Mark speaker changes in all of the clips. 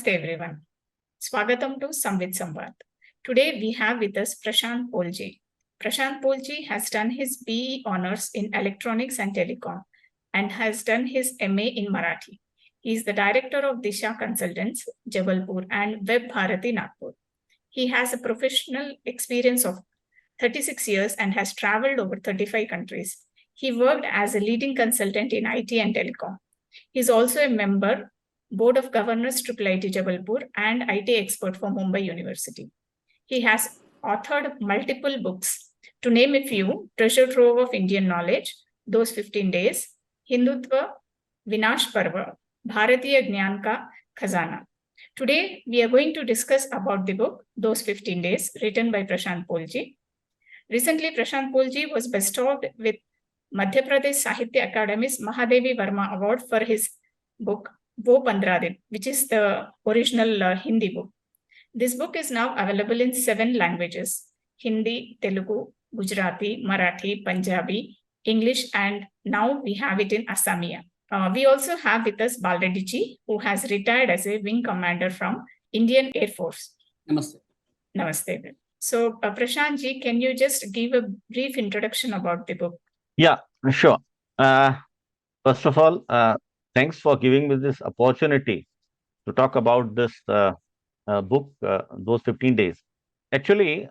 Speaker 1: Namaste everyone. Swagatham to Samvit Samvaad. Today we have with us Prashant Pole. Prashant Pole has done his BE Honours in Electronics and Telecom and has done his MA in Marathi. He is the director of Disha Consultants, Jabalpur and Web Bharati Nagpur. He has a professional experience of 36 years and has traveled over 35 countries. He worked as a leading consultant in IT and telecom. He is also a member Board of Governors IIIT Jabalpur and IT expert for Mumbai University. He has authored multiple books. To name a few, Treasure Trove of Indian Knowledge, Those 15 Days, Hindutva, Vinash Parva, Bharatiya Jnaan Ka Khazana. Today, we are going to discuss about the book, Those 15 Days, written by Prashant Pole. Recently, Prashant Pole was bestowed with Madhya Pradesh Sahitya Academy's Mahadevi Verma Award for his book, Wo 15 Din, which is the original Hindi book. This book is now available in 7 languages: Hindi, Telugu, Gujarati, Marathi, Punjabi, English, and now we have it in Assamiya. We also have with us Balreddy ji, who has retired as a wing commander from Indian Air Force.
Speaker 2: Namaste.
Speaker 1: Namaste. So, Prashant ji, can you just give a brief introduction about the book?
Speaker 3: Yeah, sure. First of all, thanks for giving me this opportunity to talk about this book, Those 15 Days. Actually,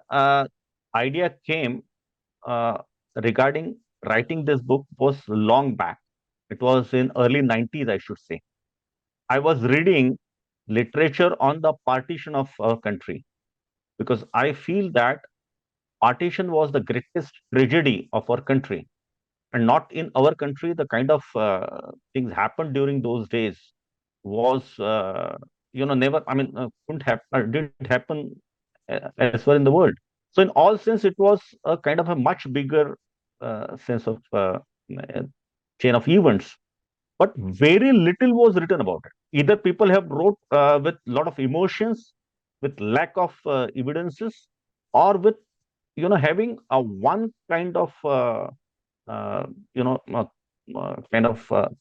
Speaker 3: idea came regarding writing this book was long back. It was in early 90s, I should say. I was reading literature on the partition of our country because I feel that partition was the greatest tragedy of our country. And not in our country, the kind of things happened during those days was, never, couldn't happen, didn't happen elsewhere in the world. So in all sense, it was a kind of a much bigger sense of chain of events. But very little was written about it. Either people have wrote with a lot of emotions, with lack of evidences, or with, having a one kind of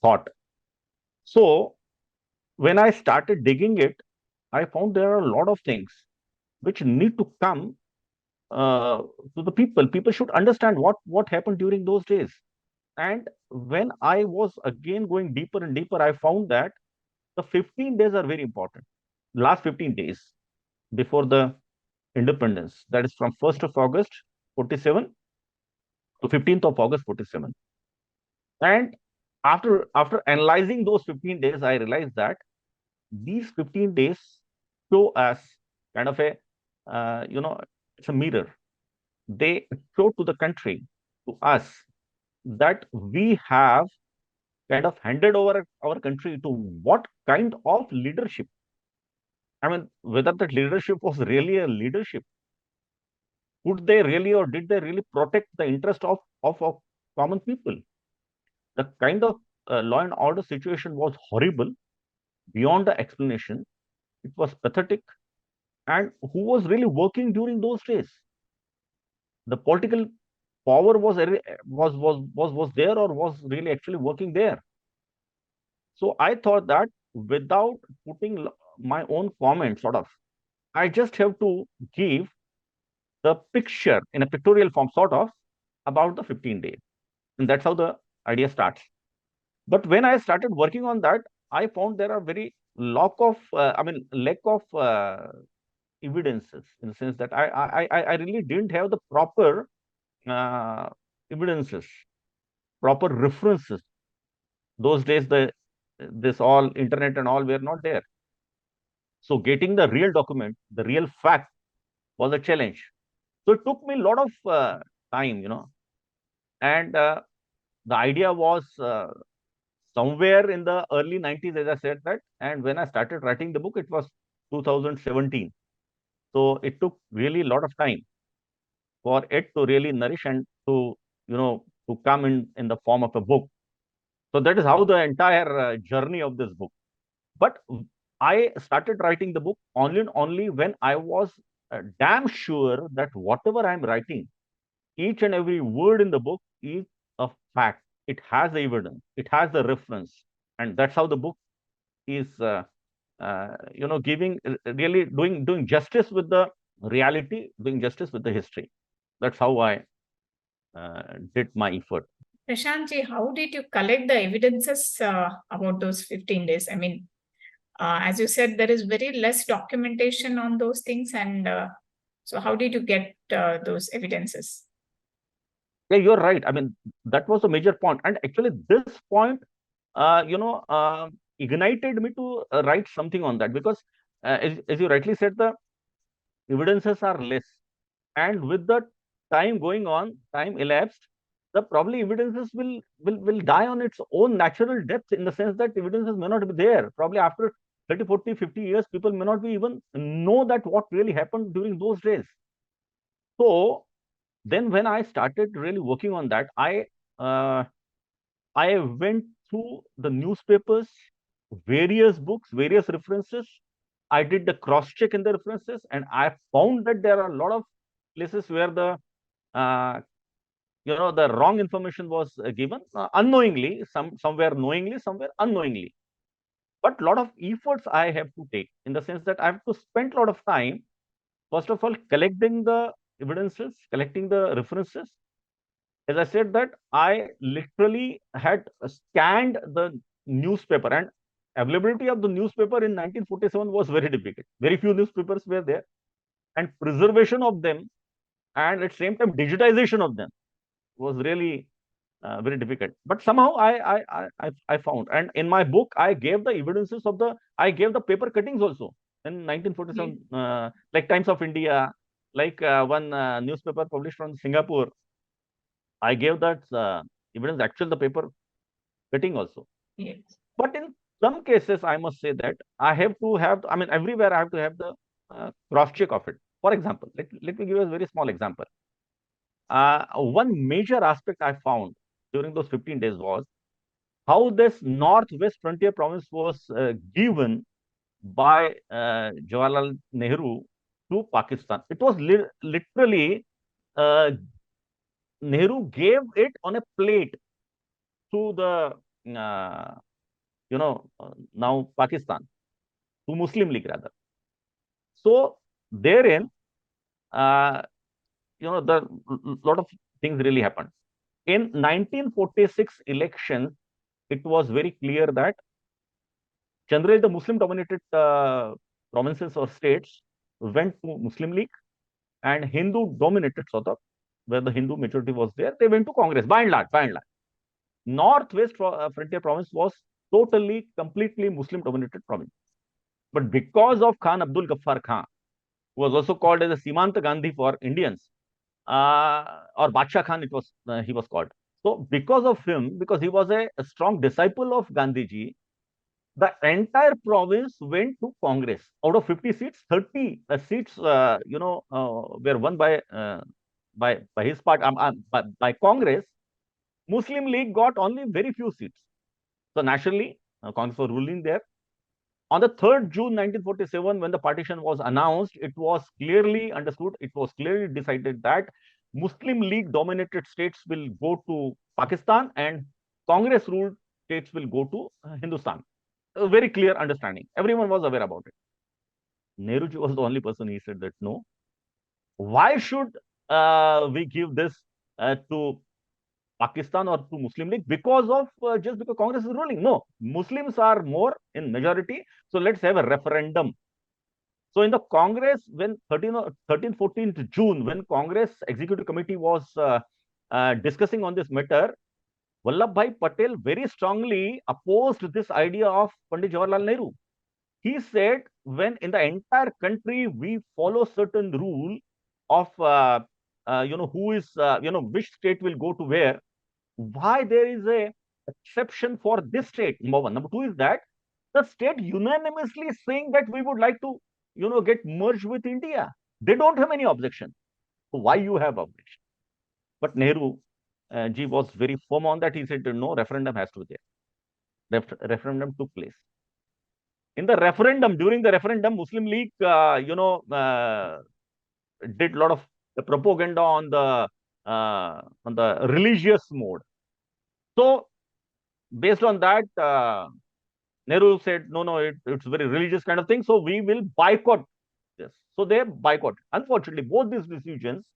Speaker 3: thought. So when I started digging it, I found there are a lot of things which need to come to the people. People should understand what happened during those days. And when I was again going deeper and deeper, I found that the 15 days are very important. Last 15 days before the independence, that is from 1st of August 47 to 15th of August 47. And after analyzing those 15 days, I realized that these 15 days show us kind of a, it's a mirror. They show to the country, to us, that we have kind of handed over our country to what kind of leadership. I mean, whether that leadership was really a leadership. Could they really or did they really protect the interest of common people? The kind of law and order situation was horrible, beyond the explanation. It was pathetic. And who was really working during those days? The political power was there or was really actually working there. So I thought that without putting my own comment, I just have to give the picture in a pictorial form, about the 15 days. And that's how the idea starts. But when I started working on that, I found there are very lack of evidences, in the sense that I really didn't have the proper evidences, proper references. Those days, this all internet and all were not there. So getting the real document, the real fact, was a challenge. So it took me a lot of time, and the idea was somewhere in the early 90s, as I said that. And when I started writing the book, it was 2017. So it took really a lot of time for it to really nourish and to come in the form of a book. So that is how the entire journey of this book. But I started writing the book only when I was damn sure that whatever I'm writing, each and every word in the book is a fact. It has the evidence, it has the reference, and that's how the book is giving really doing justice with the reality, doing justice with the history. That's how I did my effort.
Speaker 1: Prashant ji, how did you collect the evidences about those 15 days? I mean, as you said, there is very less documentation on those things. And so how did you get those evidences?
Speaker 3: Yeah, you're right. I mean, that was a major point. And actually, this point, ignited me to write something on that because, as you rightly said, the evidences are less. And with the time going on, time elapsed, the probably evidences will die on its own natural death, in the sense that evidences may not be there. Probably after 30, 40, 50 years, people may not be even know that what really happened during those days. So then when I started really working on that, uh, I went through the newspapers, various books, various references. I did the cross check in the references, and I found that there are a lot of places where uh, the wrong information was given unknowingly, somewhere knowingly, somewhere unknowingly. But a lot of efforts I have to take, in the sense that I have to spend a lot of time, first of all, collecting the evidences, collecting the references. As I said, that I literally had scanned the newspaper, and availability of the newspaper in 1947 was very difficult. Very few newspapers were there, and preservation of them, and at the same time digitization of them, was really very difficult. But somehow I found, and in my book I gave the evidences of I gave the paper cuttings also in 1947, like Times of India, like one newspaper published from Singapore. I gave that evidence, actual the paper cutting also.
Speaker 1: Yes.
Speaker 3: But in some cases, I must say that I have to have, I mean, everywhere I have to have the cross check of it. For example, let me give a very small example. One major aspect I found during those 15 days was how this Northwest Frontier Province was given by Jawaharlal Nehru to Pakistan. It was literally uh, Nehru gave it on a plate to the now Pakistan, to Muslim League rather. So therein, uh, the lot of things really happened. In 1946 elections, it was very clear that generally the Muslim-dominated provinces or states went to Muslim League, and Hindu-dominated sort of, where the Hindu majority was there, they went to Congress by and large. By and large, Northwest Frontier Province was totally, completely Muslim-dominated province. But because of Khan Abdul Ghaffar Khan, who was also called as a Simanta Gandhi for Indians, or Badshah Khan, he was called. So because of him, because he was a strong disciple of Gandhiji, the entire province went to Congress. Out of 50 seats, 30 seats, were won by his part, by Congress. Muslim League got only very few seats. So naturally, Congress was ruling there. On the 3rd June 1947, when the partition was announced, it was clearly understood, it was clearly decided that Muslim League dominated states will go to Pakistan and Congress ruled states will go to Hindustan. A very clear understanding. Everyone was aware about it. Nehruji was the only person, he said that no. Why should we give this to Pakistan or to Muslim League because of just because Congress is ruling? No, Muslims are more in majority, so let's have a referendum. So in the Congress, when 14th June, when Congress Executive Committee was discussing on this matter, Vallabhbhai Patel very strongly opposed this idea of Pandit Jawaharlal Nehru. He said, when in the entire country we follow certain rule of who is which state will go to where, why there is a exception for this state? Number one. Number two is that the state unanimously saying that we would like to get merged with India. They don't have any objection. So why you have objection? But Nehru ji was very firm on that. He said no, referendum has to be there. Referendum took place. In the referendum, during the referendum, Muslim League did a lot of the propaganda on the religious mode. So based on that, Nehru said, no, it's very religious kind of thing, so we will boycott this. So they boycott. Unfortunately, both these decisions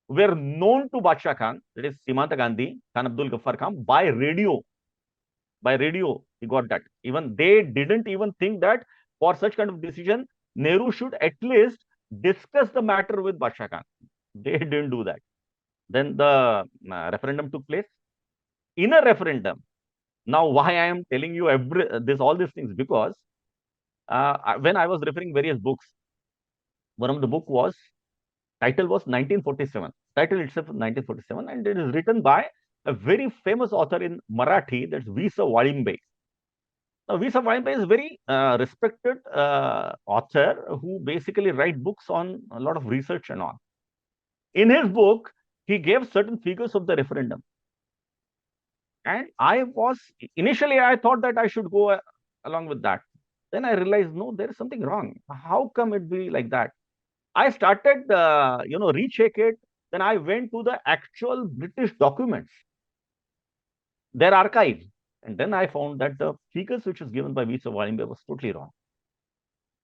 Speaker 3: were known to Badshah Khan, that is Simanta Gandhi, Khan Abdul Ghaffar Khan, by radio. By radio, he got that. Even they didn't even think that for such kind of decision, Nehru should at least discuss the matter with Badshah Khan. They didn't do that. Then the referendum took place. In a referendum, now why I am telling you all these things, because when I was referring various books, one of the book was title was 1947. Title itself is 1947, and it is written by a very famous author in Marathi, that's Visa Valimbe. Now, Visa Valimbe is a very respected author who basically write books on a lot of research and all. In his book, he gave certain figures of the referendum. And initially I thought that I should go along with that. Then I realized, no, there is something wrong. How come it be like that? I started, recheck it. Then I went to the actual British documents, their archives. And then I found that the figures which was given by Visa Valimbe was totally wrong.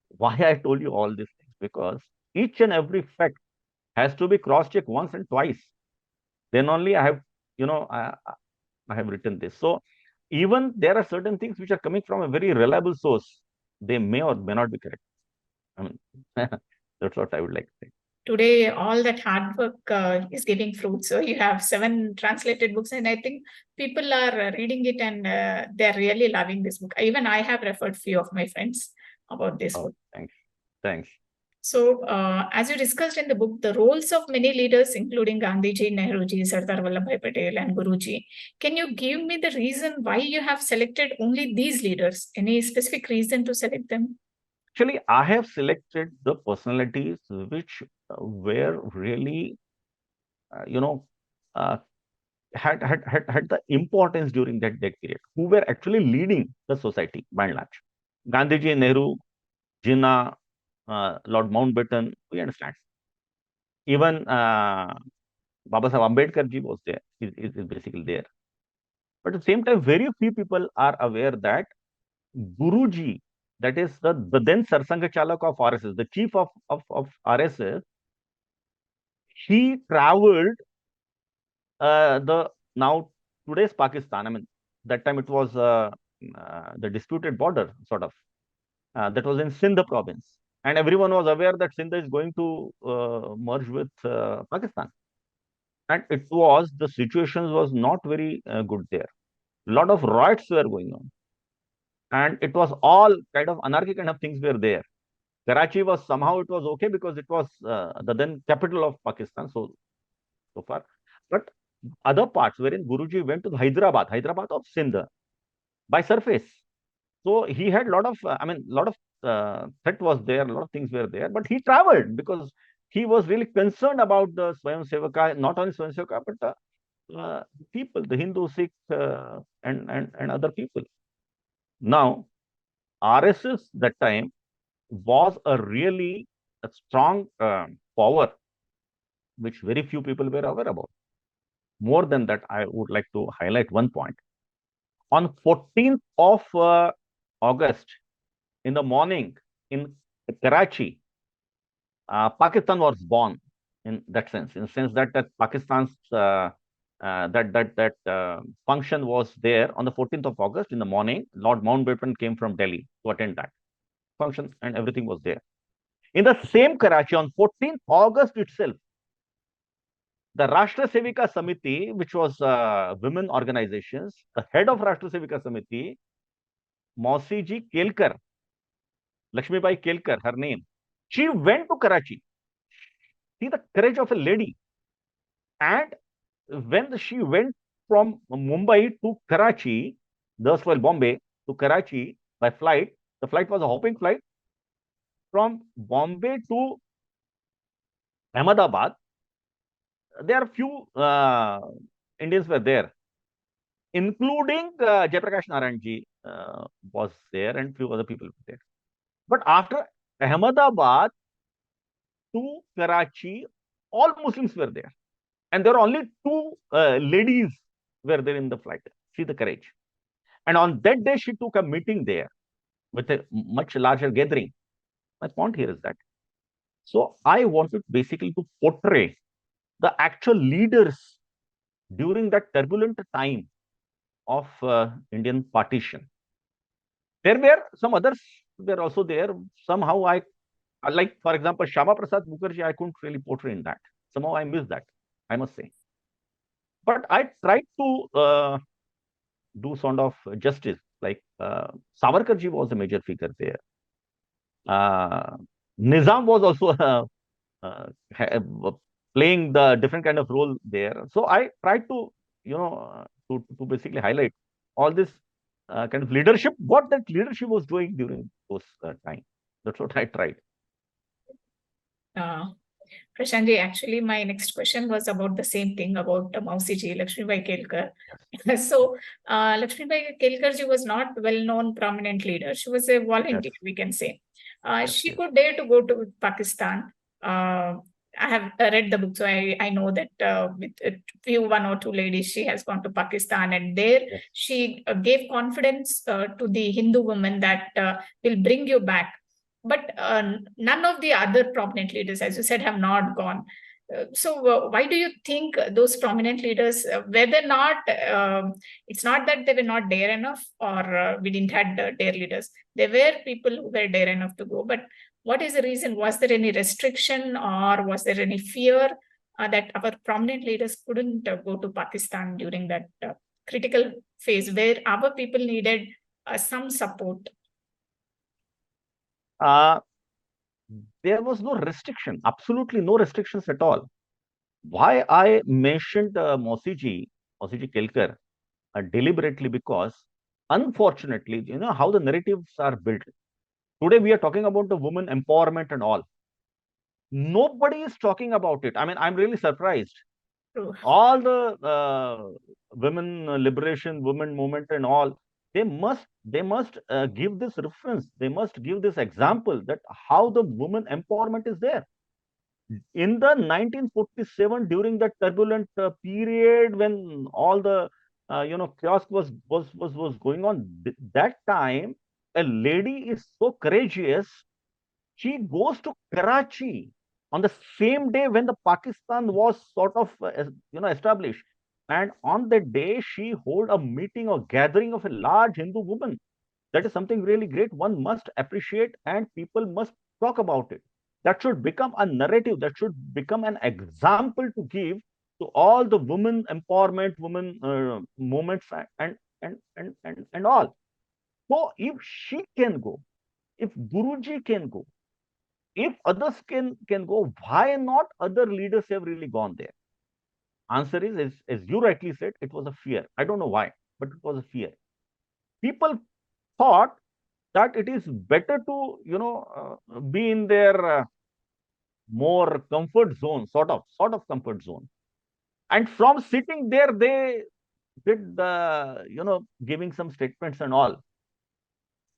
Speaker 3: Why I told you all these things? Because each and every fact has to be cross-checked once and twice. Then only I have, I have written this. So even there are certain things which are coming from a very reliable source. They may or may not be correct. I mean, that's what I would like to say.
Speaker 1: Today, all that hard work is giving fruit. So you have 7 translated books, and I think people are reading it, and they're really loving this book. Even I have referred few of my friends about this book.
Speaker 3: Thanks.
Speaker 1: So, as you discussed in the book, the roles of many leaders, including Gandhiji, Nehruji, Sardar Vallabhbhai Patel, and Guruji. Can you give me the reason why you have selected only these leaders? Any specific reason to select them?
Speaker 3: Actually, I have selected the personalities which were really, had the importance during that period, who were actually leading the society by and large. Gandhiji, Nehru, Jinnah, Lord Mountbatten, we understand. Even Baba Sahib Ambedkar ji was there, is basically there. But at the same time, very few people are aware that Guruji, that is the then Sarsanga Chalak of RSS, the chief of RSS, he traveled now today's Pakistan. I mean, that time it was the disputed border, sort of. That was in Sindh province. And everyone was aware that Sindh is going to merge with Pakistan. And the situation was not very good there. A lot of riots were going on. And it was all kind of anarchy kind of things were there. Karachi was somehow, it was okay because it was the then capital of Pakistan so far. But other parts wherein Guruji went to Hyderabad of Sindh by surface. So he had a lot of, threat was there, a lot of things were there, but he traveled because he was really concerned about the Swayam Sevaka, not only Swayam Sevaka, but people, the Hindu, Sikh, and other people. Now, RSS that time was a really strong power, which very few people were aware about. More than that, I would like to highlight one point. On 14th of August, in the morning, in Karachi, Pakistan was born in that sense, that Pakistan's function was there on the 14th of August in the morning. Lord Mountbatten came from Delhi to attend that function, and everything was there. In the same Karachi, on 14th August itself, the Rashtra Sevika Samiti, which was women organizations, the head of Rashtra Sevika Samiti, Mausiji Kelkar, Lakshmibai Kelkar, her name, she went to Karachi. See the courage of a lady. And when she went from Mumbai to Karachi, thus while Bombay to Karachi by flight, the flight was a hopping flight from Bombay to Ahmedabad. There are few Indians were there, including Jayaprakash Narayanji was there, and few other people were there. But after Ahmedabad to Karachi, all Muslims were there. And there are only 2 ladies were there in the flight. See the courage. And on that day, she took a meeting there. with a much larger gathering. My point here is that. So I wanted basically to portray the actual leaders during that turbulent time of Indian partition. There were some others were also there. Somehow like, for example, Shama Prasad Mukherjee, I couldn't really portray in that. Somehow I missed that, I must say. But I tried to do sort of justice. Like Savarkarji was a major figure there. Uh, Nizam was also playing the different kind of role there. So I tried to, to basically highlight all this kind of leadership, what that leadership was doing during those time. That's what I tried.
Speaker 1: Uh, Prashant, actually, my next question was about the same thing about Mausi ji, Lakshmibai Kelkar. So, Lakshmibai Kelkar ji was not well-known prominent leader. She was a volunteer, we can say. She could dare to go to Pakistan. I have read the book, so I know that with a few one or two ladies, she has gone to Pakistan, and there she gave confidence to the Hindu women that will bring you back. But none of the other prominent leaders, as you said, have not gone. So why do you think those prominent leaders, whether not, it's not that they were not dare enough or we didn't have dare leaders. There were people who were dare enough to go. But what is the reason? Was there any restriction or was there any fear that our prominent leaders couldn't go to Pakistan during that critical phase where our people needed some support?
Speaker 3: There was no restriction, absolutely no restrictions at all. Why I mentioned Mausi Kelkar deliberately, because unfortunately, you know how the narratives are built. Today we are talking about the women empowerment and all. Nobody is talking about it. I mean, I'm really surprised.
Speaker 1: True.
Speaker 3: All the women liberation, women movement and all, they must give this reference. They must give this example that how the women empowerment is there. In the 1947, during that turbulent period when all the chaos was going on, that time a lady is so courageous. She goes to Karachi on the same day when the Pakistan was sort of established, and on that day she hold a meeting or gathering of a large Hindu woman. That is something really great. One must appreciate, and people must talk about it. That should become a narrative. That should become an example to give to all the women empowerment, women movements, and all. So if she can go, if Guruji can go, if others can go, why not other leaders have really gone there? Answer is, as you rightly said, it was a fear. I don't know why, but it was a fear. People thought that it is better to be in their more comfort zone, sort of comfort zone, and from sitting there they did the giving some statements and all.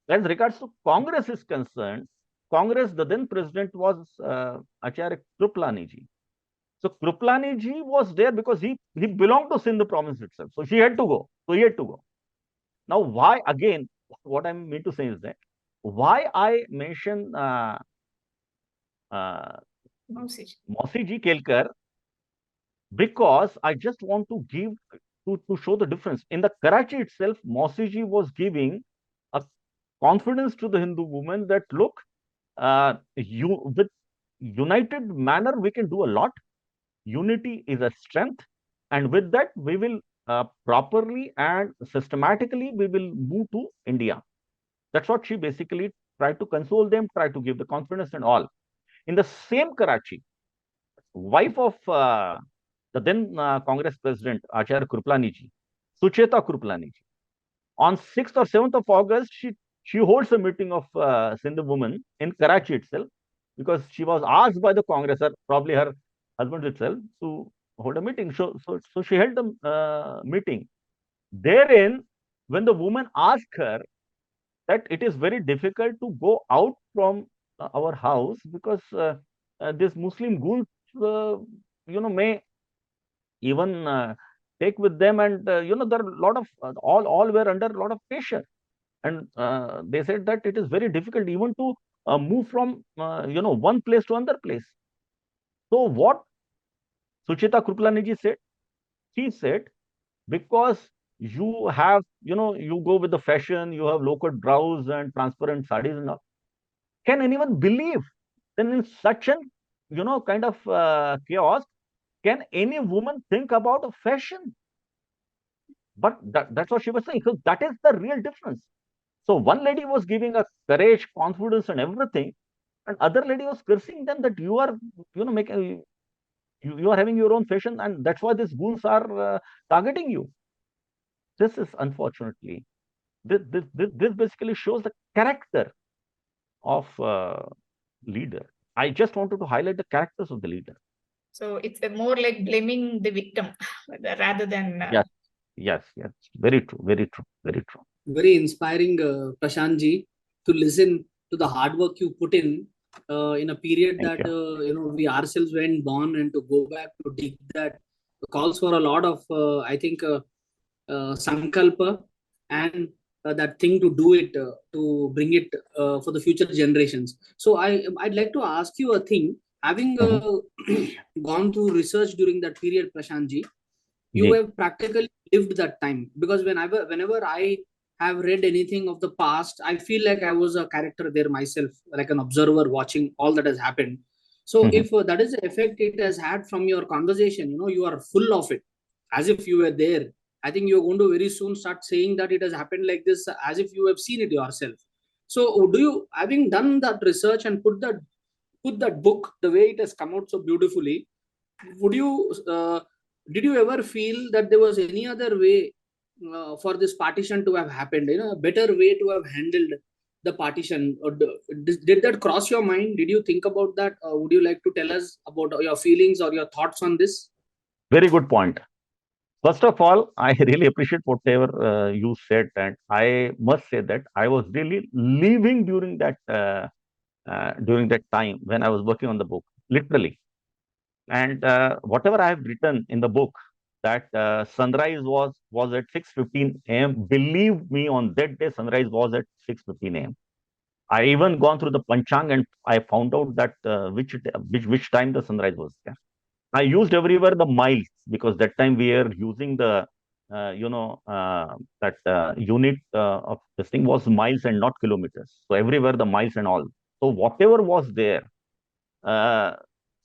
Speaker 3: As regards to Congress is concerned, Congress, the then president was Acharya Kripalani ji. So Kripalani ji was there because he belonged to Sindh province itself, so she had to go. So he had to go. Now, why again? What I mean to say is that why I mention Mausi ji Kelkar, because I just want to give to show the difference. In the Karachi itself, Mausi ji was giving a confidence to the Hindu women that look, with united manner we can do a lot. Unity is a strength, and with that we will properly and systematically we will move to India. That's what she basically tried to console them, try to give the confidence and all. In the same Karachi, wife of the then Congress president Acharya Kripalani ji, Sucheta Kripalani ji, on 6th or 7th of August, she holds a meeting of Sindh women in Karachi itself, because she was asked by the Congress, or probably her husband itself, to hold a meeting. So she held a meeting. Therein, when the woman asked her that it is very difficult to go out from our house because this Muslim ghouls, may even take with them, and there are a lot of all were under a lot of pressure. And they said that it is very difficult even to move from one place to another place. So what Sucheta Kripalani said, she said, because you have, you go with the fashion, you have local brows and transparent sarees and all. Can anyone believe? Then in such an, kind of chaos, can any woman think about a fashion? But that's what she was saying. So that is the real difference. So one lady was giving us courage, confidence, and everything, and other lady was cursing them that you are, making you are having your own fashion, and that's why these goons are targeting you. This is unfortunately this basically shows the character of leader. I just wanted to highlight the characters of the leader.
Speaker 1: So it's more like blaming the victim rather than.
Speaker 3: Yes, very true, very true, very true.
Speaker 2: Very inspiring, Prashant ji, to listen to the hard work you put in a period
Speaker 3: Thank
Speaker 2: that
Speaker 3: you.
Speaker 2: we ourselves weren't born, and to go back to dig that calls for a lot of I think sankalpa and that thing to do it, to bring it for the future generations. So I'd like to ask you a thing. Having gone through research during that period, Prashant ji, you have practically lived that time, because whenever I have read anything of the past, I feel like I was a character there myself, like an observer watching all that has happened. So if that is the effect it has had from your conversation, you are full of it as if you were there. I think you're going to very soon start saying that it has happened like this as if you have seen it yourself. So do you, having done that research and put that book the way it has come out so beautifully, would you did you ever feel that there was any other way for this partition to have happened, a better way to have handled the partition? Or did that cross your mind? Did you think about that? Would you like to tell us about your feelings or your thoughts on this?
Speaker 3: Very good point. First of all, I really appreciate whatever you said, and I must say that I was really living during that time when I was working on the book, literally. And whatever I have written in the book, that sunrise was at 6:15 a.m. Believe me, on that day, sunrise was at 6:15 a.m. I even gone through the Panchang and I found out that which time the sunrise was there. I used everywhere the miles, because that time we are using the that unit of this thing was miles and not kilometers. So everywhere the miles and all. So whatever was there. Uh,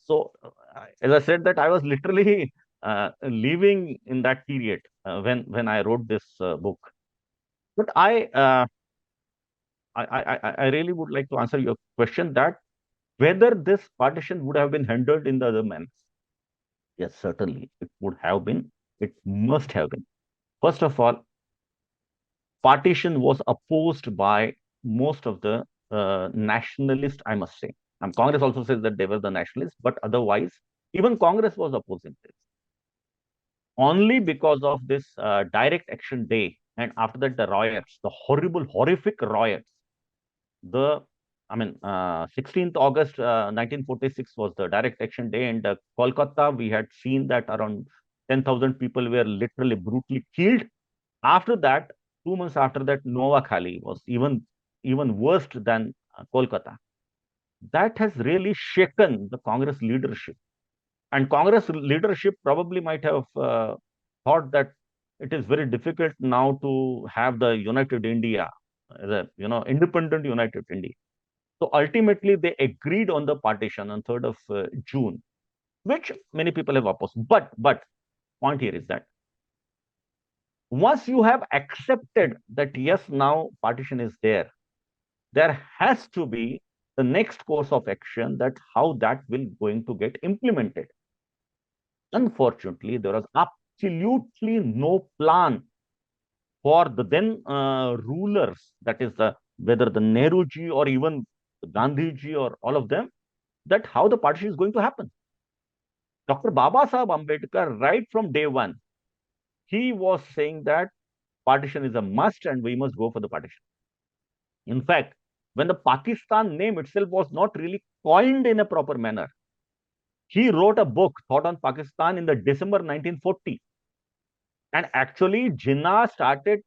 Speaker 3: so as I said, that I was literally living in that period when I wrote this book. But I really would like to answer your question that whether this partition would have been handled in the other manner. Yes, certainly it would have been. It must have been. First of all, partition was opposed by most of the nationalists, I must say. And Congress also says that they were the nationalists, but otherwise, even Congress was opposing this. Only because of this direct action day, and after that, the riots, the horrible, horrific riots. 16th August 1946 was the direct action day, and Kolkata, we had seen that around 10,000 people were literally brutally killed. After that, 2 months after that, Noakhali was even worse than Kolkata. That has really shaken the Congress leadership, and Congress leadership probably might have thought that it is very difficult now to have the United India, the independent United India. So ultimately, they agreed on the partition on 3rd of June, which many people have opposed. But point here is that once you have accepted that yes, now partition is there has to be the next course of action, that how that will going to get implemented. Unfortunately, there was absolutely no plan for the then rulers, that is whether the Nehru ji or even Gandhi ji or all of them, that how the partition is going to happen. Dr. Baba Sahib Ambedkar, right from day one, he was saying that partition is a must and we must go for the partition. In fact, when the Pakistan name itself was not really coined in a proper manner, he wrote a book, Thought on Pakistan, in the December 1940. And actually, Jinnah started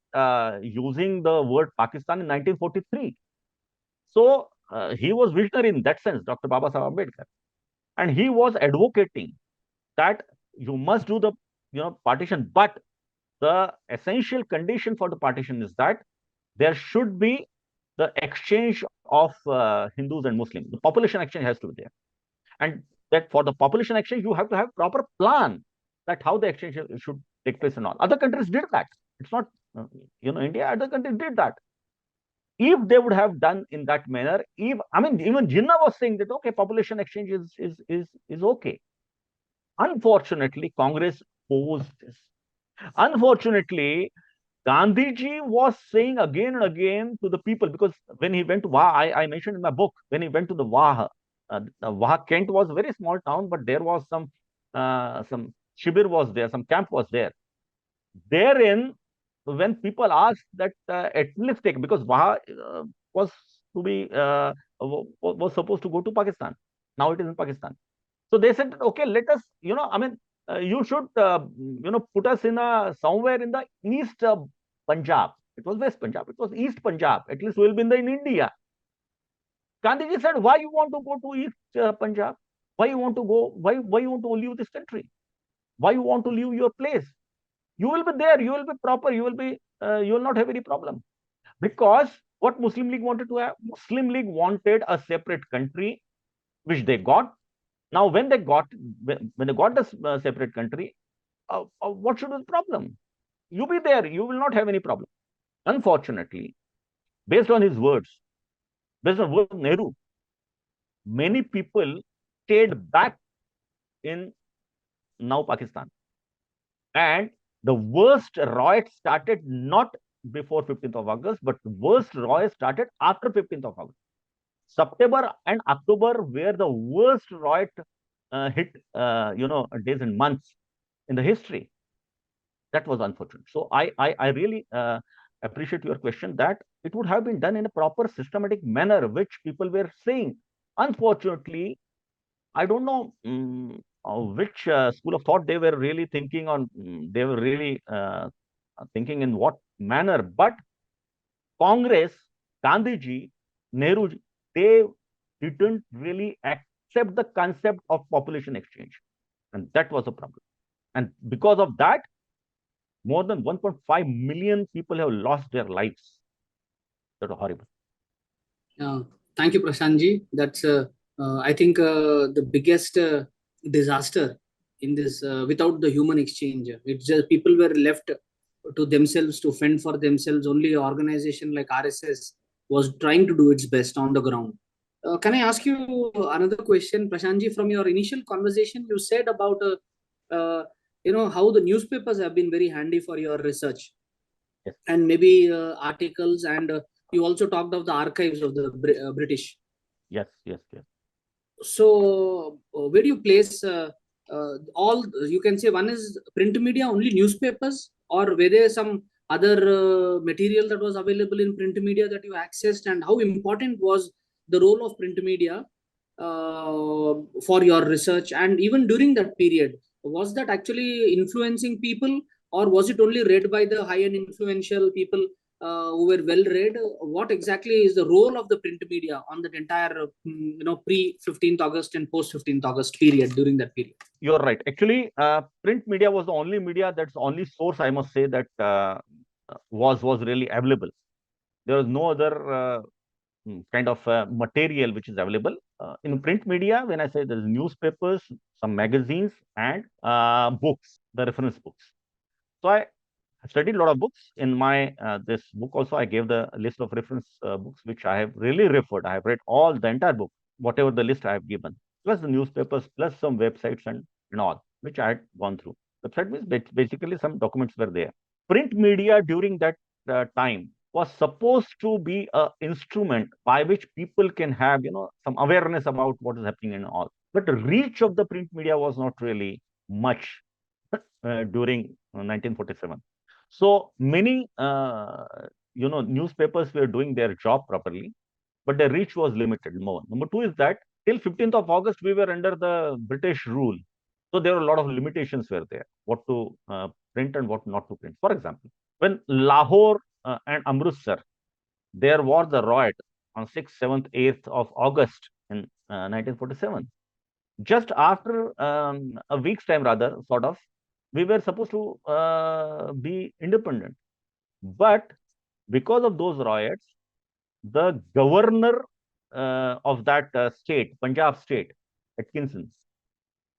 Speaker 3: using the word Pakistan in 1943. So he was visionary in that sense, Dr. Baba Sahib Ambedkar. And he was advocating that you must do the partition, but the essential condition for the partition is that there should be the exchange of Hindus and Muslims. The population exchange has to be there, and that for the population exchange you have to have proper plan that how the exchange should take place and all. Other countries did that. It's not India. Other countries did that. If they would have done in that manner, even Jinnah was saying that okay, population exchange is okay. Unfortunately, Congress opposed this. Unfortunately, Gandhiji was saying again and again to the people, because when he went to Wah, I mentioned in my book, when he went to the Wah, Wah Kent was a very small town, but there was some shibir was there, some camp was there. Therein, when people asked that ethnic, because Wah was to be was supposed to go to Pakistan, now it is in Pakistan. So they said, okay, let us, you should, put us in somewhere in the east Punjab. It was West Punjab. It was East Punjab. At least we'll be in India. Gandhiji said, why you want to go to East Punjab? Why you want to go? Why you want to leave this country? Why you want to leave your place? You will be there. You will be proper. You will not have any problem. Because what Muslim League wanted to have? Muslim League wanted a separate country, which they got. Now, when they got this separate country, what should be the problem? You be there, you will not have any problem. Unfortunately, based on his words, based on words of Nehru, many people stayed back in now Pakistan. And the worst riot started not before 15th of August, but the worst riot started after 15th of August. September and October were the worst riot hit, days and months in the history. That was unfortunate. So I really appreciate your question that it would have been done in a proper systematic manner, which people were saying. Unfortunately, I don't know which school of thought they were really thinking on. They were really thinking in what manner, but Congress, Gandhiji, Nehru, they didn't really accept the concept of population exchange. And that was a problem. And because of that, more than 1.5 million people have lost their lives. That was horrible.
Speaker 2: Thank you, Prashantji. That's, I think, the biggest disaster in this, without the human exchange. It's just people were left to themselves to fend for themselves. Only an organization like RSS was trying to do its best on the ground. Can I ask you another question, Prashantji? From your initial conversation, you said about how the newspapers have been very handy for your research.
Speaker 3: Yes.
Speaker 2: And maybe articles, and you also talked of the archives of the British.
Speaker 3: Yes.
Speaker 2: So where do you place all, you can say, one is print media, only newspapers, or were there some other material that was available in print media that you accessed, and how important was the role of print media for your research? And even during that period, was that actually influencing people, or was it only read by the high-end influential people who were well read? What exactly is the role of the print media on that entire pre 15th August and post 15th August period, during that period?
Speaker 3: You're right. Actually, print media was the only media, that's the only source, I must say, that was really available. There was no other kind of material which is available. In print media, when I say there's newspapers, some magazines, and books, the reference books. So I studied a lot of books. In my this book also, I gave the list of reference books which I have really referred. I have read all the entire book, whatever the list I have given, plus the newspapers, plus some websites and all, which I had gone through. Website means basically some documents were there. Print media during that time was supposed to be an instrument by which people can have, some awareness about what is happening and all. But the reach of the print media was not really much during 1947. So many, newspapers were doing their job properly, but their reach was limited. Number two is that till 15th of August, we were under the British rule. So there were a lot of limitations were there, what to print and what not to print. For example, when Lahore and Amritsar, there was a riot on 6th, 7th, 8th of August in 1947. Just after a week's time, rather, sort of, we were supposed to be independent. But because of those riots, the governor of that state, Punjab state, Atkinson,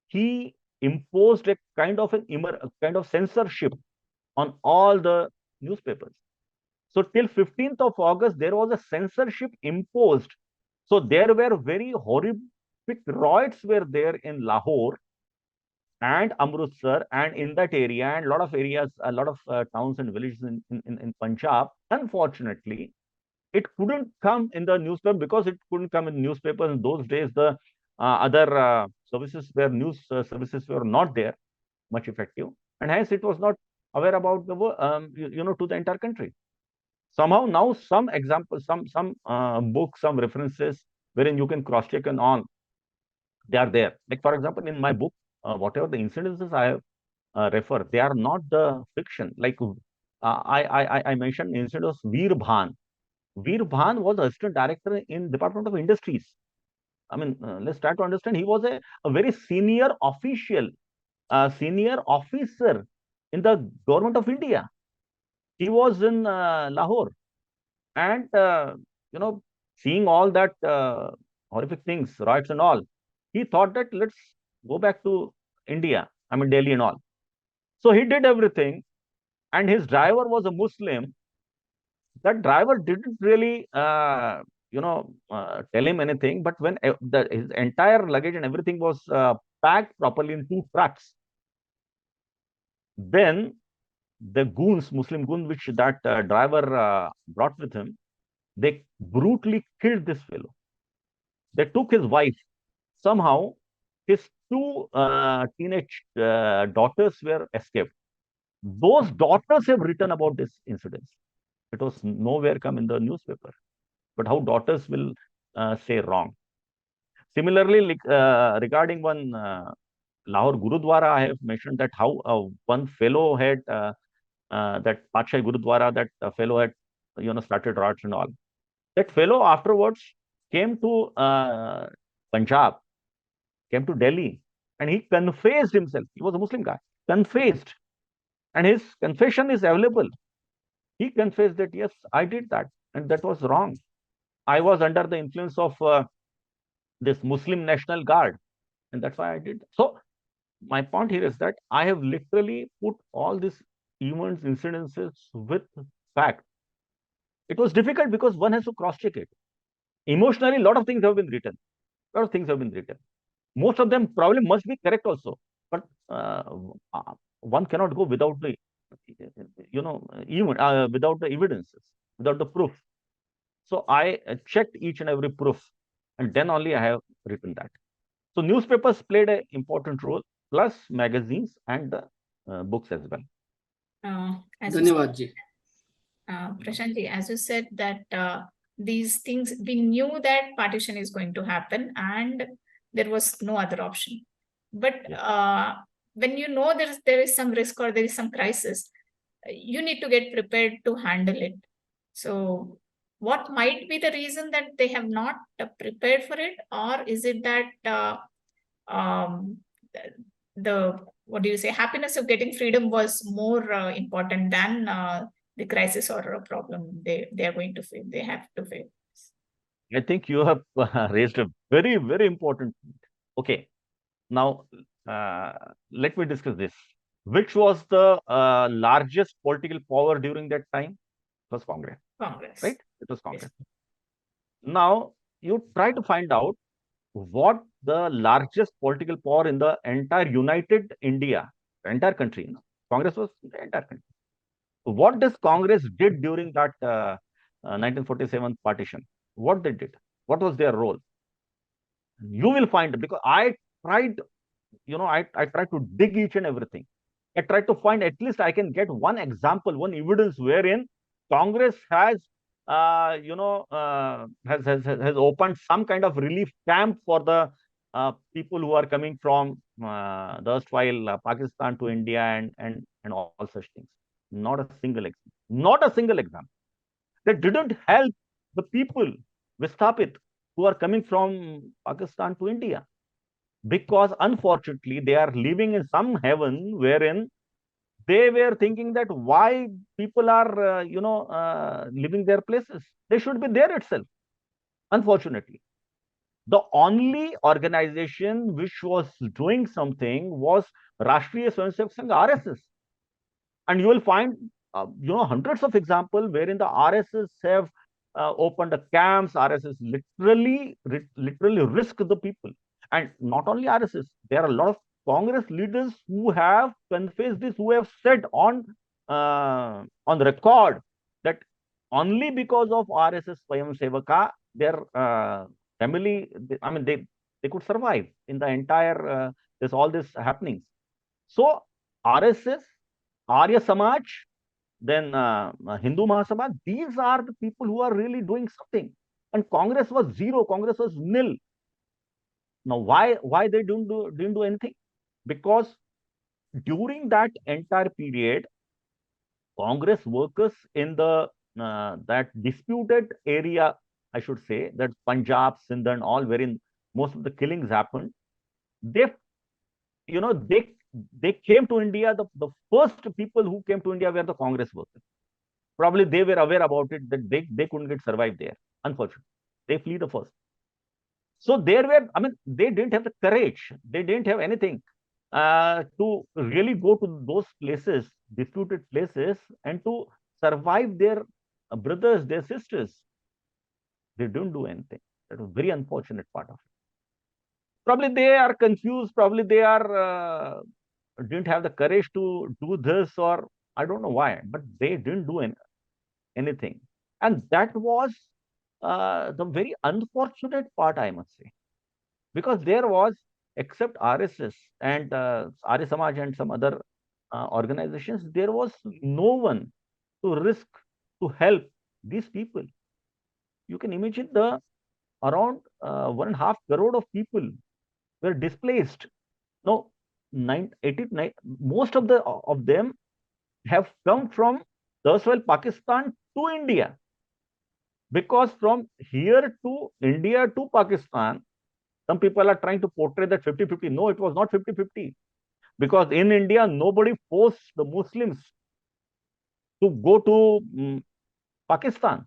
Speaker 3: he imposed a kind of censorship on all the newspapers. So till 15th of August, there was a censorship imposed. So there were very horrific riots were there in Lahore and Amritsar and in that area and a lot of areas, a lot of towns and villages in Punjab. Unfortunately, it couldn't come in the newspaper because it couldn't come in newspapers. In those days, the other services were news services were not there much effective, and hence it was not aware about the to the entire country. Somehow now some examples, some books, some references wherein you can cross check and on, they are there. Like for example, in my book, whatever the incidences I have refer, they are not the fiction. Like I mentioned incident of Veer Bhan. Veer Bhan was assistant director in Department of Industries. I mean, let's try to understand. He was a very senior official, senior officer in the government of India. He was in Lahore, and seeing all that horrific things, riots and all, he thought that let's go back to India. I mean, Delhi and all. So he did everything, and his driver was a Muslim. That driver didn't really, tell him anything. But when his entire luggage and everything was packed properly in 2 trucks, then the goons, Muslim goons, which that driver brought with him, they brutally killed this fellow. They took his wife. Somehow, his 2 teenage daughters were escaped. Those daughters have written about this incident. It was nowhere come in the newspaper. But how daughters will say wrong. Similarly, regarding one Lahore Gurudwara, I have mentioned that how one fellow had that Patshay Gurudwara, that fellow had started riots and all. That fellow afterwards came to Punjab, came to Delhi, and he confessed himself. He was a Muslim guy, confessed, and his confession is available. He confessed that yes, I did that, and that was wrong. I was under the influence of this Muslim National Guard, and that's why I did. So my point here is that I have literally put all these events, incidences with fact. It was difficult because one has to cross-check it. Emotionally, a lot of things have been written. Most of them probably must be correct also, but one cannot go without the, without the evidences, without the proof. So I checked each and every proof, and then only I have written that. So newspapers played an important role, plus magazines and books as well.
Speaker 2: Dhanyawad ji.
Speaker 1: Prashant ji, as you said that these things, we knew that partition is going to happen and there was no other option. But when you know there is some risk or there is some crisis, you need to get prepared to handle it. So what might be the reason that they have not prepared for it? Or is it that what do you say, happiness of getting freedom was more important than the crisis or a problem they are going to face, they have to face?
Speaker 3: I think you have raised a very, very important point. Okay, now let me discuss this. Which was the largest political power during that time? It was Congress.
Speaker 1: Congress.
Speaker 3: Right? It was Congress. Yes. Now, you try to find out what the largest political power in the entire United India, the entire country. Congress was the entire country. What does Congress did during that 1947 partition? What they did? What was their role? You will find, because I tried, I tried to dig each and everything. I tried to find, at least I can get one example, one evidence wherein Congress has, has opened some kind of relief camp for the people who are coming from the erstwhile Pakistan to India and all such things. Not a single example. Not a single example. They didn't help the people, Vistapit, who are coming from Pakistan to India. Because unfortunately, they are living in some heaven wherein they were thinking that why people are, living their places. They should be there itself, unfortunately. The only organization which was doing something was Rashtriya Swayamsevak Sangh, RSS. And you will find, hundreds of examples wherein the RSS have opened the camps. RSS literally risk the people. And not only RSS, there are a lot of Congress leaders who have confessed this, who have said on the record that only because of RSS Swayamsevaka, their family, they could survive in the entire, there's all this happenings. So RSS, Arya Samaj, then Hindu Mahasabha, these are the people who are really doing something. And Congress was zero, Congress was nil. Now, why they didn't do anything? Because during that entire period, Congress workers in the that disputed area, I should say, that Punjab, Sindh, and all, wherein most of the killings happened, they, they came to India. The first people who came to India were the Congress workers. Probably they were aware about it that they couldn't get survive there. Unfortunately, they flee the first. So there were, they didn't have the courage. They didn't have anything to really go to those places, disputed places, and to survive their brothers, their sisters. They didn't do anything. That was very unfortunate part of it. Probably they are confused. Probably they are didn't have the courage to do this, or I don't know why, but they didn't do anything. And that was the very unfortunate part, I must say, because there was, except RSS and Arya Samaj and some other organizations, there was no one to risk to help these people. You can imagine the around 1.5 crore of people were displaced. Now, 89, most of them have come from erstwhile Pakistan to India. Because from here to India to Pakistan, some people are trying to portray that 50-50. No, it was not 50-50. Because in India, nobody forced the Muslims to go to Pakistan.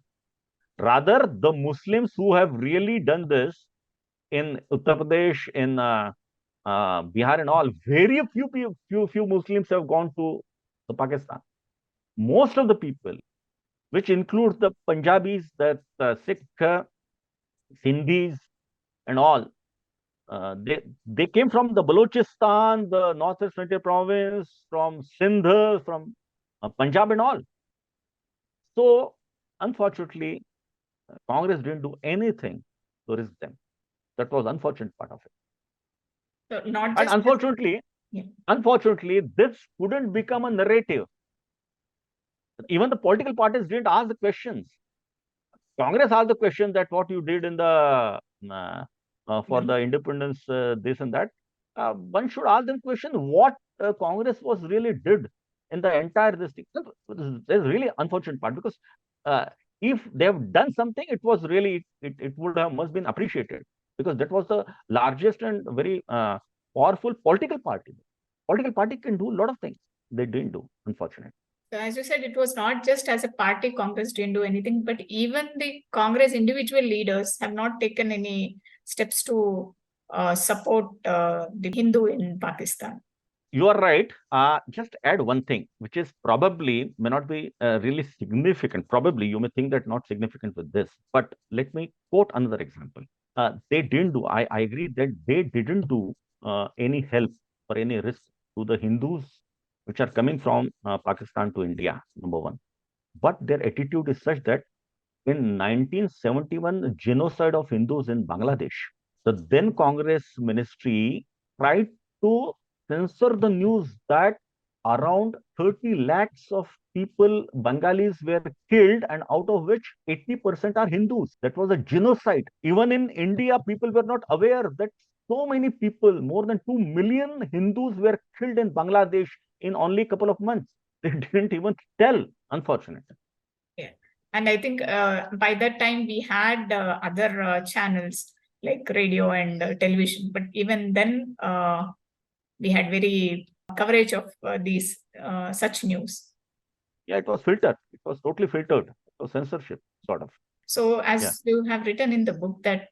Speaker 3: Rather, the Muslims who have really done this in Uttar Pradesh, in Bihar and all, very few Muslims have gone to Pakistan. Most of the people, which includes the Punjabis, the Sikh, Sindhis, and all, they came from the Balochistan, the Northwest Frontier Province, from Sindh, from Punjab and all. So, unfortunately, Congress didn't do anything to risk them. That was unfortunate part of it.
Speaker 1: So not just
Speaker 3: and unfortunately, this couldn't become a narrative. Even the political parties didn't ask the questions. Congress asked the question that what you did in the for the independence, this and that. One should ask them question what Congress was really did in the entire this thing. There's really unfortunate part, because if they have done something, it was really it would have must been appreciated, because that was the largest and very powerful political party. Political party can do a lot of things. They didn't do, unfortunately.
Speaker 1: So as you said, it was not just as a party Congress didn't do anything, but even the Congress individual leaders have not taken any steps to support the Hindu in Pakistan.
Speaker 3: You are right. Just add one thing, which is probably may not be really significant. Probably you may think that not significant with this, but let me quote another example. They didn't do, I agree that they didn't do any help or any risk to the Hindus which are coming from Pakistan to India, number one. But their attitude is such that in 1971, genocide of Hindus in Bangladesh, the then Congress ministry tried to censor the news that around 30 lakhs of people, Bengalis, were killed, and out of which 80% are Hindus. That was a genocide. Even in India, people were not aware that so many people, more than 2 million Hindus were killed in Bangladesh in only a couple of months. They didn't even tell, unfortunately.
Speaker 1: Yeah. And I think by that time we had other channels like radio and television, but even then we had very coverage of these such news.
Speaker 3: Yeah, it was filtered. It was totally filtered. It was censorship, sort of.
Speaker 1: So, as
Speaker 3: Yeah.
Speaker 1: you have written in the book that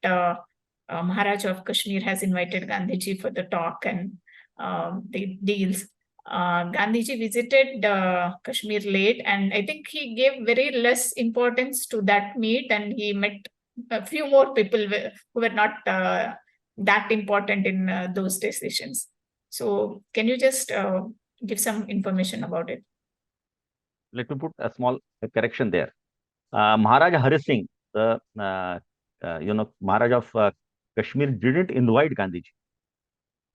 Speaker 1: Maharaja of Kashmir has invited Gandhiji for the talk and the deals. Gandhiji visited Kashmir late, and I think he gave very less importance to that meet, and he met a few more people who were not that important in those decisions. So, can you just give some information about it?
Speaker 3: Let me put a small correction there. Maharaja Hari Singh, the Maharaja of Kashmir, didn't invite Gandhiji.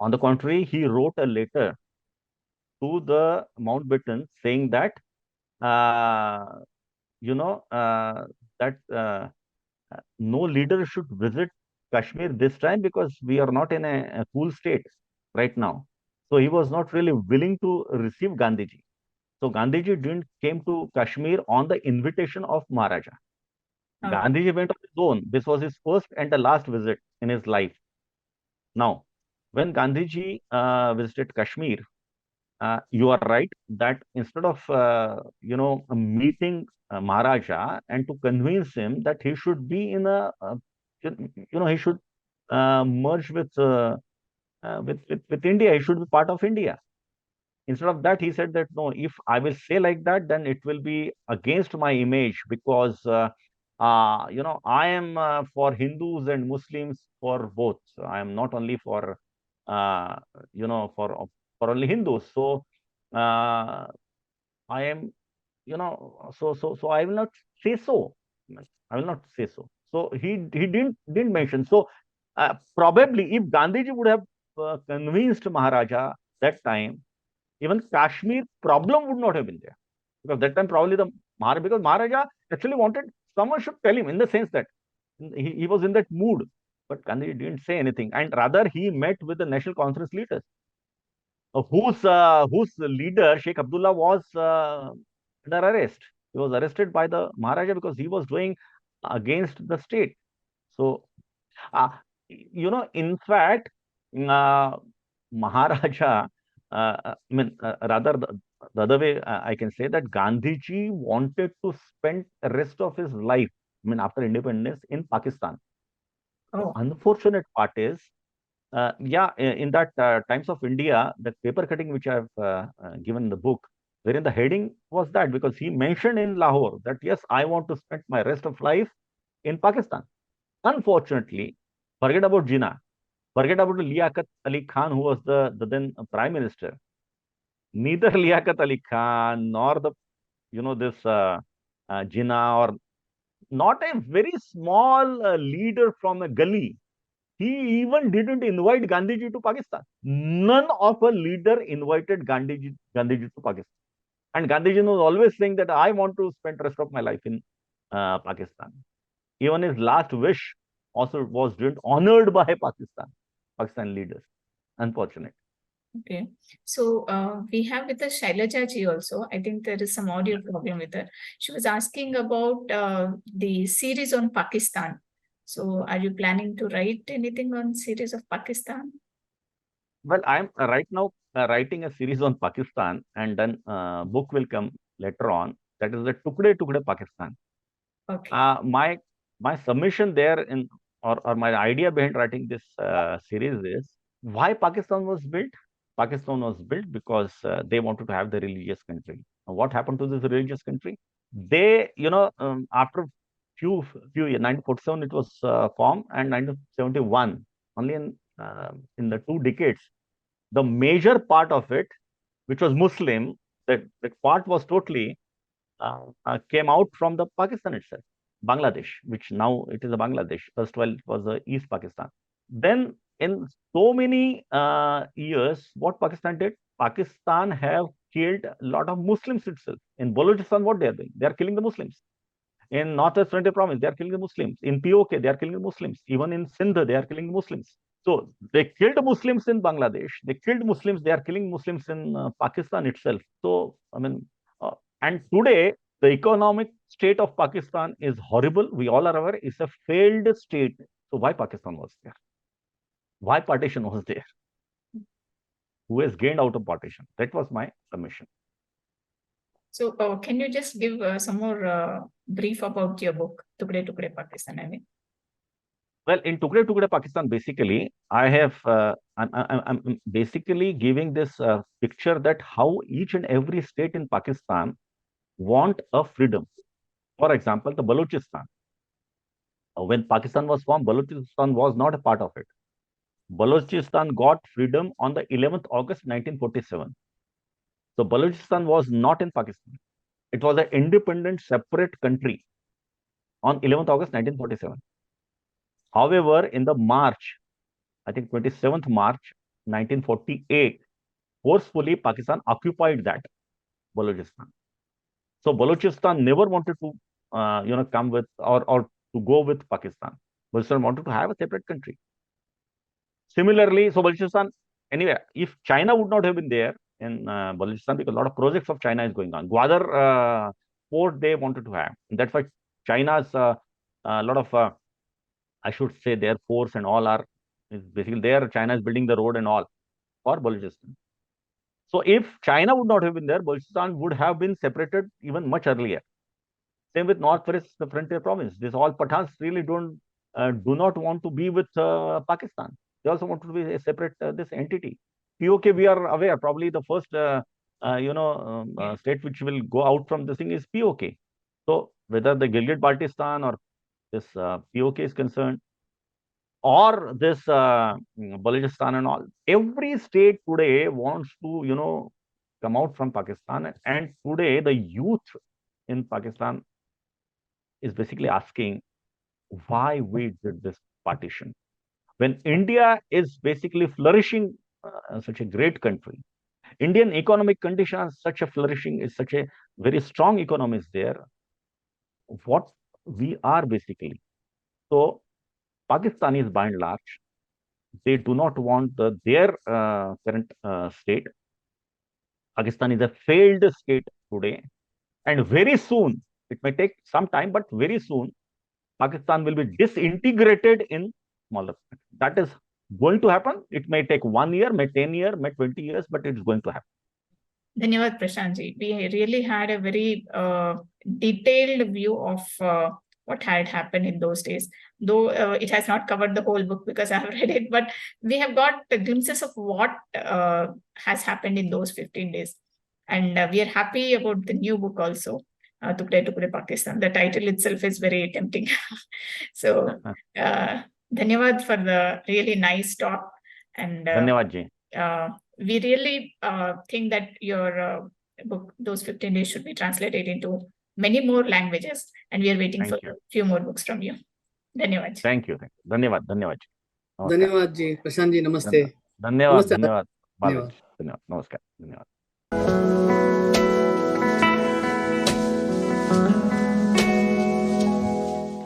Speaker 3: On the contrary, he wrote a letter to the Mountbatten saying that that no leader should visit Kashmir this time because we are not in a cool state right now. So he was not really willing to receive Gandhiji. So Gandhiji didn't came to Kashmir on the invitation of Maharaja.
Speaker 1: Okay.
Speaker 3: Gandhiji went on his own. This was his first and the last visit in his life. Now, when Gandhiji visited Kashmir, you are right that instead of meeting Maharaja and to convince him that he should be in he should merge with India. He should be part of India. Instead of that, he said that no, if I will say like that, then it will be against my image because I am for Hindus and Muslims for both. So I am not only for uh, for only Hindus. So I am so I will not say so. I will not say so. So he didn't mention. So probably if Gandhiji would have convinced Maharaja that time, even Kashmir problem would not have been there. Because that time probably because Maharaja actually wanted someone should tell him in the sense that he was in that mood. But Gandhi didn't say anything. And rather he met with the National Conference leaders, whose leader, Sheikh Abdullah, was under arrest. He was arrested by the Maharaja because he was doing against the state. So, in fact, Maharaja, rather the other way, I can say that Gandhiji wanted to spend the rest of his life, after independence, in Pakistan.
Speaker 1: Oh.
Speaker 3: Unfortunate part is, in that Times of India, that paper cutting which I have given in the book, wherein the heading was that because he mentioned in Lahore that yes, I want to spend my rest of life in Pakistan. Unfortunately, forget about Jinnah, forget about Liaquat Ali Khan, who was the then Prime Minister. Neither Liaquat Ali Khan nor this Jinnah, or not a very small leader from a gully, he even didn't invite Gandhiji to Pakistan. None of a leader invited Gandhiji to Pakistan. And Gandhiji was always saying that I want to spend the rest of my life in Pakistan. Even his last wish also was honored by Pakistan leaders. Unfortunate.
Speaker 1: Okay. So we have with us Shailaja ji also. I think there is some audio problem with her. She was asking about the series on Pakistan. So are you planning to write anything on series of Pakistan?
Speaker 3: Well, I'm right now writing a series on Pakistan, and then book will come later on. That is the Tukde Tukde Pakistan.
Speaker 1: Okay.
Speaker 3: My submission there or my idea behind writing this series is why Pakistan was built. Pakistan was built because they wanted to have the religious country. What happened to this religious country? They, after few years, 1947 it was formed, and 1971, only in the 2 decades, the major part of it, which was Muslim, that part was totally came out from the Pakistan itself, Bangladesh, which now it is a Bangladesh. First, while it was East Pakistan. Then, in so many years, what Pakistan did? Pakistan have killed a lot of Muslims itself. In Balochistan, what they are doing? They are killing the Muslims. In Northwest Frontier Province, they are killing the Muslims. In POK, they are killing the Muslims. Even in Sindh, they are killing the Muslims. So they killed Muslims in Bangladesh. They killed Muslims. They are killing Muslims in Pakistan itself. So, I mean, and today the economic state of Pakistan is horrible. We all are aware it's a failed state. So why Pakistan was there? Why partition was there? Who has gained out of partition? That was my submission.
Speaker 1: So, can you just give some more brief about your book, Tukde Tukde Pakistan? I mean,
Speaker 3: well, in Tukde Tukde Pakistan, basically, I have I'm basically giving this picture that how each and every state in Pakistan want a freedom. For example, the Balochistan. When Pakistan was formed, Balochistan was not a part of it. Balochistan got freedom on the 11th August 1947. So Balochistan was not in Pakistan. It was an independent, separate country on 11th August 1947. However, in the March, I think 27th March 1948, forcefully Pakistan occupied that Balochistan. So Balochistan never wanted to, come with or to go with Pakistan. Balochistan wanted to have a separate country. Similarly, so Balochistan, anyway, if China would not have been there in Balochistan, because a lot of projects of China is going on. Gwadar port they wanted to have. And that's why China's a lot of, I should say, their force and all are is basically there. China is building the road and all for Balochistan. So if China would not have been there, Balochistan would have been separated even much earlier. Same with Northwest, the frontier province. This all Pathans really do not want to be with Pakistan. They also want to be a separate this entity. POK, we are aware, probably the first state which will go out from this thing is POK. So whether the Gilgit-Baltistan or this POK is concerned, or this Balochistan and all, every state today wants to come out from Pakistan, and today the youth in Pakistan is basically asking why we did this partition when India is basically flourishing, such a great country. Indian economic conditions, such a flourishing, is such a very strong economy is there. What we are basically. So Pakistanis by and large, they do not want their current state. Pakistan is a failed state today. And very soon, it may take some time, but very soon, Pakistan will be disintegrated in smaller countries. That is going to happen. It may take 1 year, may 10 years, may 20 years, but it is going to happen.
Speaker 1: Dhanyawad Prashantji. We really had a very detailed view of what had happened in those days. Though it has not covered the whole book because I have read it, but we have got glimpses of what has happened in those 15 days. And we are happy about the new book also, Tukde Tukde Pakistan. The title itself is very tempting. So, Dhanyawad for the really nice talk. And
Speaker 3: Dhanyawad ji.
Speaker 1: We really think that your book, those 15 days, should be translated into many more languages. And we are waiting for a few more books from you. Dhanyawad.
Speaker 3: Thank you. Dhanyawad. Dhanyawad.
Speaker 2: Dhanyawad ji. Prashant ji, namaste.
Speaker 3: Dhanyawad.
Speaker 2: Namaste.
Speaker 3: Dhanyawad.
Speaker 2: Dhanyawad.
Speaker 3: Dhanyawad. Namaskar. Dhanyawad.